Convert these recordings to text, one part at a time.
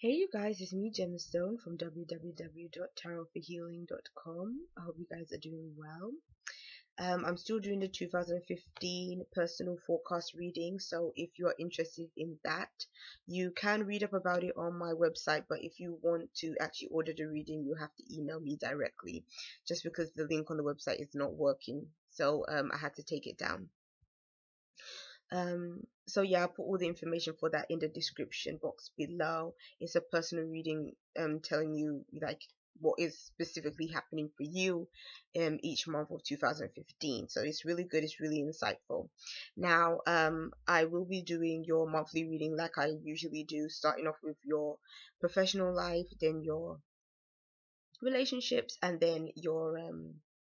Hey you guys, it's me Gemstone from www.tarotforhealing.com. I hope you guys are doing well. I'm still doing the 2015 personal forecast reading, so if you are interested in that, you can read up about it on my website, but if you want to actually order the reading, you have to email me directly, just because the link on the website is not working, so I had to take it down. So yeah, I'll put all the information for that in the description box below. It's a personal reading, telling you like what is specifically happening for you each month of 2015. So it's really good, it's really insightful. Now I will be doing your monthly reading like I usually do, starting off with your professional life, then your relationships, and then your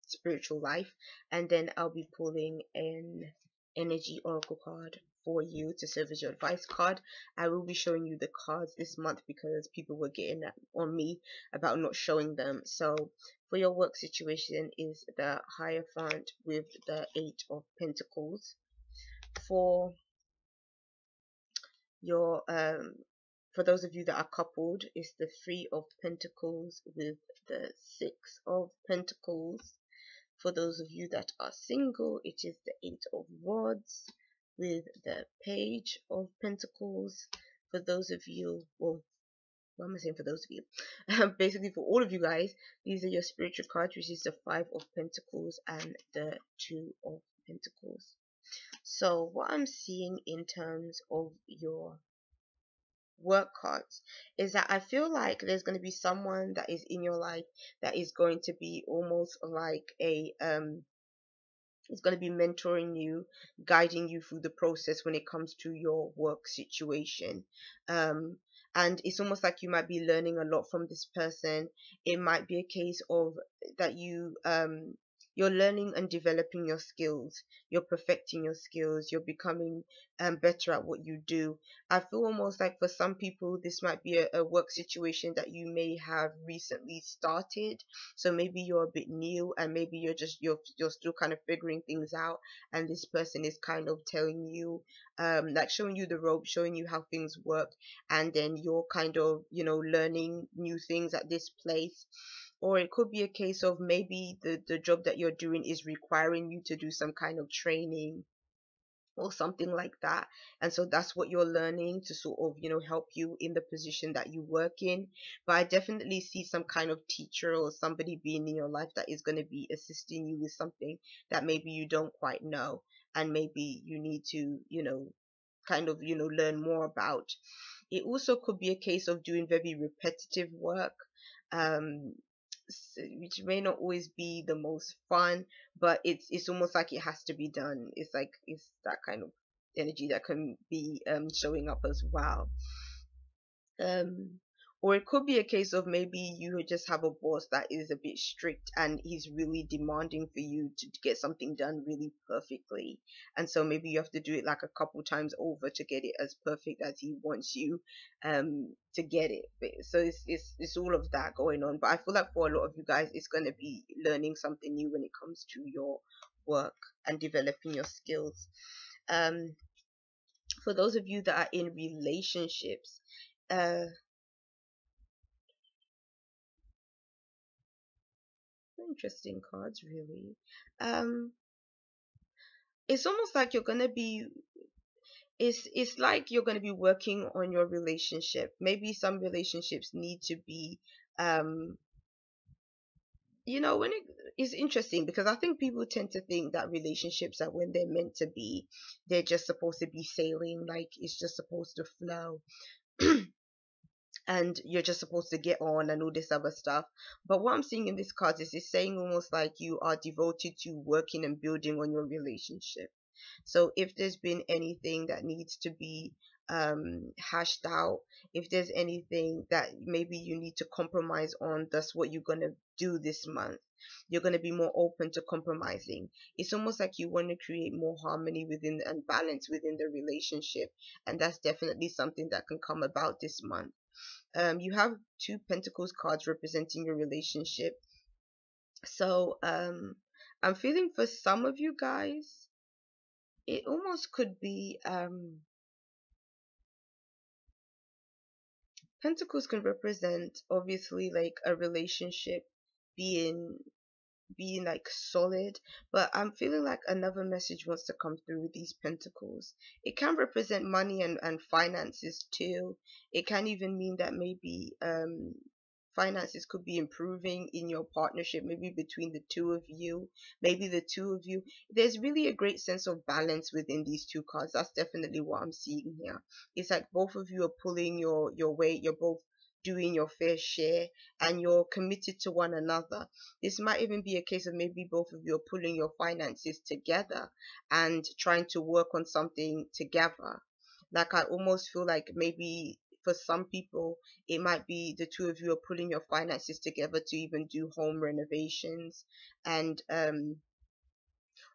spiritual life, and then I'll be pulling an energy oracle card for you to serve as your advice card. I will be showing you the cards this month because people were getting on me about not showing them. So for your work situation is the Hierophant with the 8 of Pentacles. For your for those of you that are coupled, it's the 3 of Pentacles with the 6 of Pentacles. For those of you that are single, it is the 8 of Wands with the Page of Pentacles. For those of you, well, what am I saying for those of you? Basically, for all of you guys, these are your spiritual cards, which is the 5 of Pentacles and the 2 of Pentacles. So, what I'm seeing in terms of your work cards is that I feel like there's going to be someone that is in your life that is going to be almost like a is going to be mentoring you, guiding you through the process when it comes to your work situation. Um, and it's almost like you might be learning a lot from this person. It might be a case of that you're learning and developing your skills, you're perfecting your skills, you're becoming better at what you do. I feel almost like for some people this might be a work situation that you may have recently started, so maybe you're a bit new and maybe you're still kind of figuring things out, and this person is kind of telling you like showing you the rope, showing you how things work, and then you're kind of learning new things at this place. Or it could be a case of maybe the job that you're doing is requiring you to do some kind of training or something like that, and so that's what you're learning to sort of help you in the position that you work in. But I definitely see some kind of teacher or somebody being in your life that is going to be assisting you with something that maybe you don't quite know, and maybe you need to kind of learn more about. It also could be a case of doing very repetitive work, um which may not always be the most fun, but it's almost like it has to be done. It's like it's that kind of energy that can be showing up as well. um or it could be a case of maybe you just have a boss that is a bit strict and he's really demanding for you to get something done really perfectly, and so maybe you have to do it like a couple times over to get it as perfect as he wants you to get it. So it's all of that going on, but I feel like for a lot of you guys it's going to be learning something new when it comes to your work and developing your skills. um for those of you that are in relationships, uh interesting cards, really. Um, it's almost like you're gonna be. It's like you're gonna be working on your relationship. Maybe some relationships need to be, um, when it's interesting because I think people tend to think that relationships are when they're meant to be, they're just supposed to be sailing, like it's just supposed to flow. And you're just supposed to get on and all this other stuff. But what I'm seeing in this card is it's saying almost like you are devoted to working and building on your relationship. So if there's been anything that needs to be hashed out, if there's anything that maybe you need to compromise on, that's what you're going to do this month. You're going to be more open to compromising. It's almost like you want to create more harmony within and balance within the relationship, and that's definitely something that can come about this month. You have 2 Pentacles cards representing your relationship. So I'm feeling for some of you guys it almost could be Pentacles can represent obviously like a relationship being like solid, but I'm feeling like another message wants to come through with these pentacles. It can represent money and finances too. It can even mean that maybe finances could be improving in your partnership, maybe between the two of you, maybe the two of you. There's really a great sense of balance within these two cards. That's definitely what I'm seeing here. It's like both of you are pulling your weight, you're both doing your fair share, and you're committed to one another. This might even be a case of maybe both of you are pulling your finances together and trying to work on something together. Like I almost feel like maybe for some people it might be the two of you are pulling your finances together to even do home renovations, and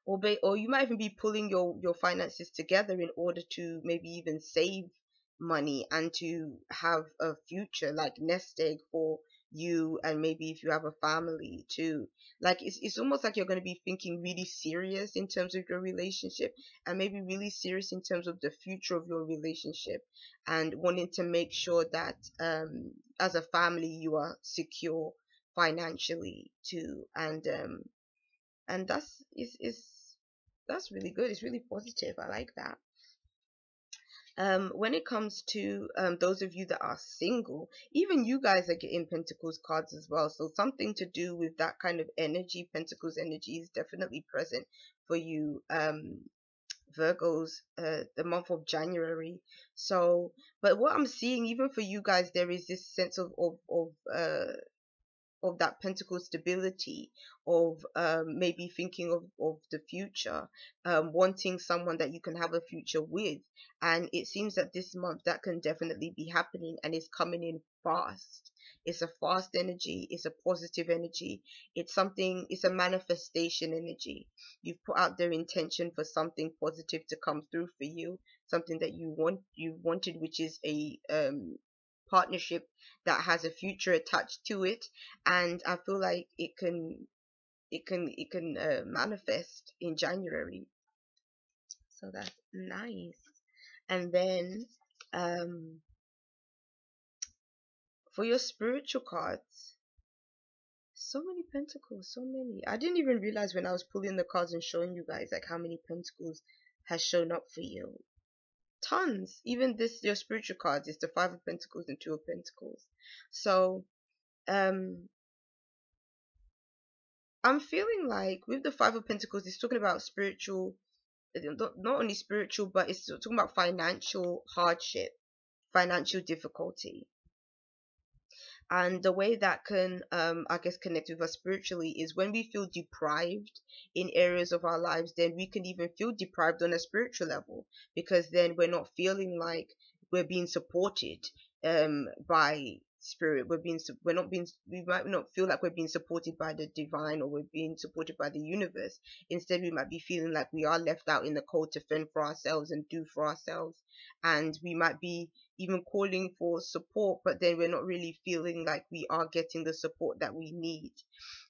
or you might even be pulling your finances together in order to maybe even save money and to have a future, like nest egg for you, and maybe if you have a family too. Like it's almost like you're going to be thinking really serious in terms of your relationship, and maybe really serious in terms of the future of your relationship, and wanting to make sure that as a family you are secure financially too. And that's really good. It's really positive. I like that. When it comes to those of you that are single, even you guys are getting Pentacles cards as well. So something to do with that kind of energy, Pentacles energy, is definitely present for you, Virgos, the month of January. So, but what I'm seeing, even for you guys, there is this sense of that pentacle stability, of maybe thinking of the future, wanting someone that you can have a future with. And it seems that this month that can definitely be happening, and it's coming in fast. It's a fast energy, it's a positive energy, it's something, it's a manifestation energy. You've put out their intention for something positive to come through for you, something that you wanted, which is a partnership that has a future attached to it. And I feel like it can manifest in January. So that's nice. And then for your spiritual cards, so many pentacles, so many. I didn't even realize when I was pulling the cards and showing you guys like how many pentacles has shown up for you. Tons. Even this, your spiritual cards, is the Five of Pentacles and Two of Pentacles. So um I'm feeling like with the Five of Pentacles, it's talking about spiritual, not only spiritual, but it's talking about financial hardship, financial difficulty. And the way that can, I guess, connect with us spiritually is when we feel deprived in areas of our lives, then we can even feel deprived on a spiritual level, because then we're not feeling like we're being supported by spirit. We might not feel like we're being supported by the divine, or we're being supported by the universe. Instead, we might be feeling like we are left out in the cold to fend for ourselves and do for ourselves. And we might be even calling for support, but then we're not really feeling like we are getting the support that we need.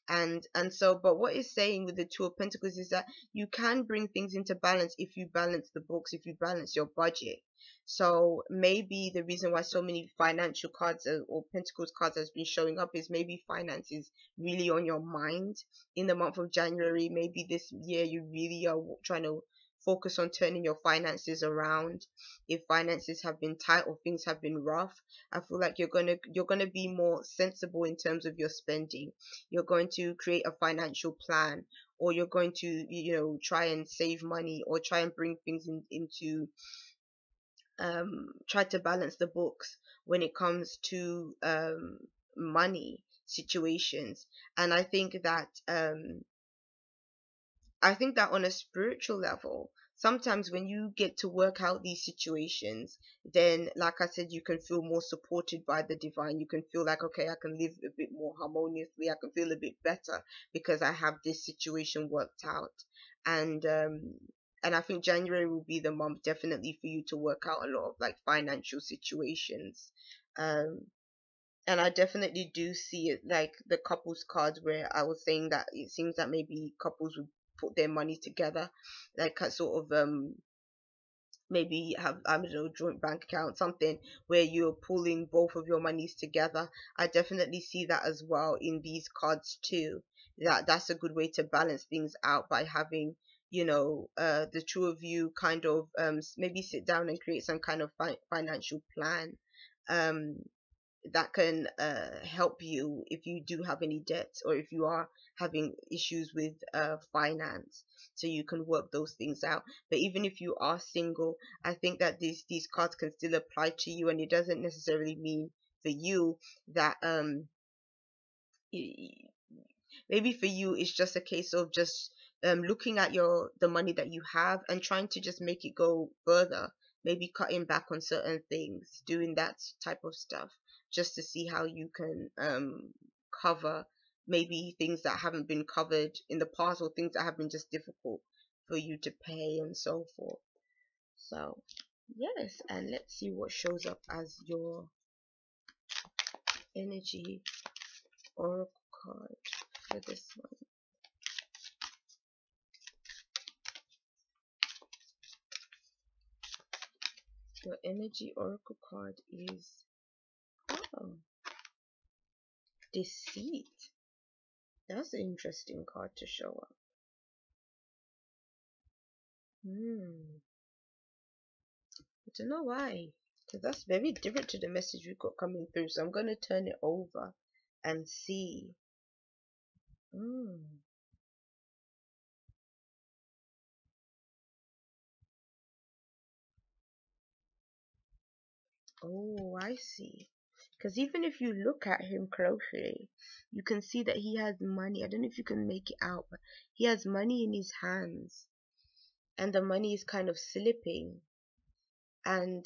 And so, but what it's saying with the Two of Pentacles is that you can bring things into balance if you balance the books, if you balance your budget. So maybe the reason why so many financial cards or Pentacles cards has been showing up is maybe finance is really on your mind in the month of January. Maybe this year you really are trying to focus on turning your finances around. If finances have been tight or things have been rough, I feel like you're gonna be more sensible in terms of your spending. You're going to create a financial plan, or you're going to try and save money, or try and bring things into try to balance the books when it comes to money situations. And I think that on a spiritual level, sometimes when you get to work out these situations, then, like I said, you can feel more supported by the divine. You can feel like, okay, I can live a bit more harmoniously. I can feel a bit better because I have this situation worked out. And I think January will be the month definitely for you to work out a lot of like financial situations. Um, and I definitely do see it like the couples cards, where I was saying that it seems that maybe couples would put their money together, like a sort of maybe have, I don't know, joint bank account, something where you're pulling both of your monies together. I definitely see that as well in these cards too. That's a good way to balance things out by having, the two of you kind of maybe sit down and create some kind of financial plan. Um, that can help you if you do have any debts, or if you are having issues with finance, so you can work those things out. But even if you are single, I think that these cards can still apply to you, and it doesn't necessarily mean for you that maybe for you it's just a case of just looking at the money that you have and trying to just make it go further, maybe cutting back on certain things, doing that type of stuff, just to see how you can cover maybe things that haven't been covered in the past, or things that have been just difficult for you to pay and so forth. So yes, and let's see what shows up as your energy oracle card for this one. Your energy oracle card is, oh, deceit. That's an interesting card to show up. I don't know why, because that's very different to the message we got coming through. So I'm going to turn it over and see. Oh, I see. Because even if you look at him closely, you can see that he has money. I don't know if you can make it out, but he has money in his hands, and the money is kind of slipping. And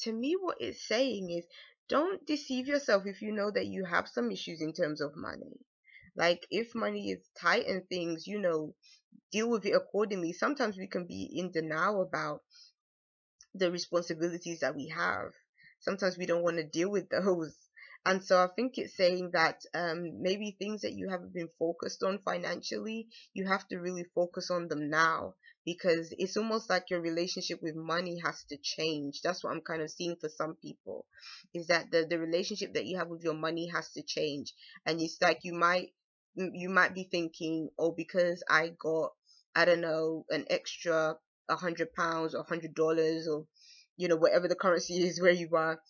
to me, what it's saying is, don't deceive yourself if you know that you have some issues in terms of money. Like, if money is tight and things, deal with it accordingly. Sometimes we can be in denial about the responsibilities that we have. Sometimes we don't want to deal with those. And so I think it's saying that maybe things that you haven't been focused on financially, you have to really focus on them now, because it's almost like your relationship with money has to change. That's what I'm kind of seeing for some people, is that the relationship that you have with your money has to change. And it's like you might be thinking, oh, because I got, I don't know, an extra £100 or $100, or whatever the currency is where you are,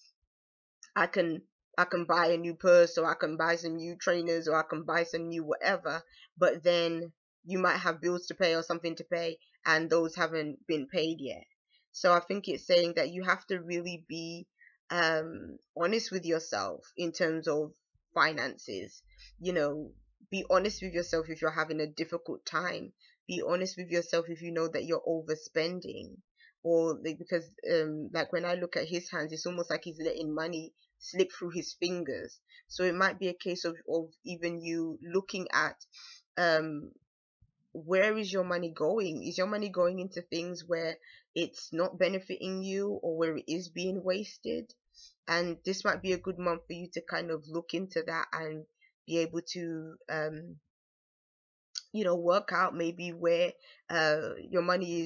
I can I can buy a new purse, or I can buy some new trainers, or I can buy some new whatever. But then you might have bills to pay or something to pay, and those haven't been paid yet. So I think it's saying that you have to really be honest with yourself in terms of finances. Be honest with yourself if you're having a difficult time. Be honest with yourself if you know that you're overspending, or like, because like when I look at his hands, it's almost like he's letting money slip through his fingers. So it might be a case of even you looking at um where is your money going? Is your money going into things where it's not benefiting you, or where it is being wasted? And this might be a good month for you to kind of look into that and be able to work out maybe where your money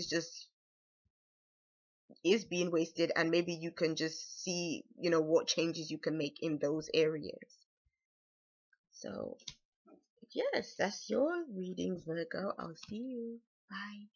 is being wasted, and maybe you can just see what changes you can make in those areas. So yes, that's your reading, Virgo. I'll see you. Bye.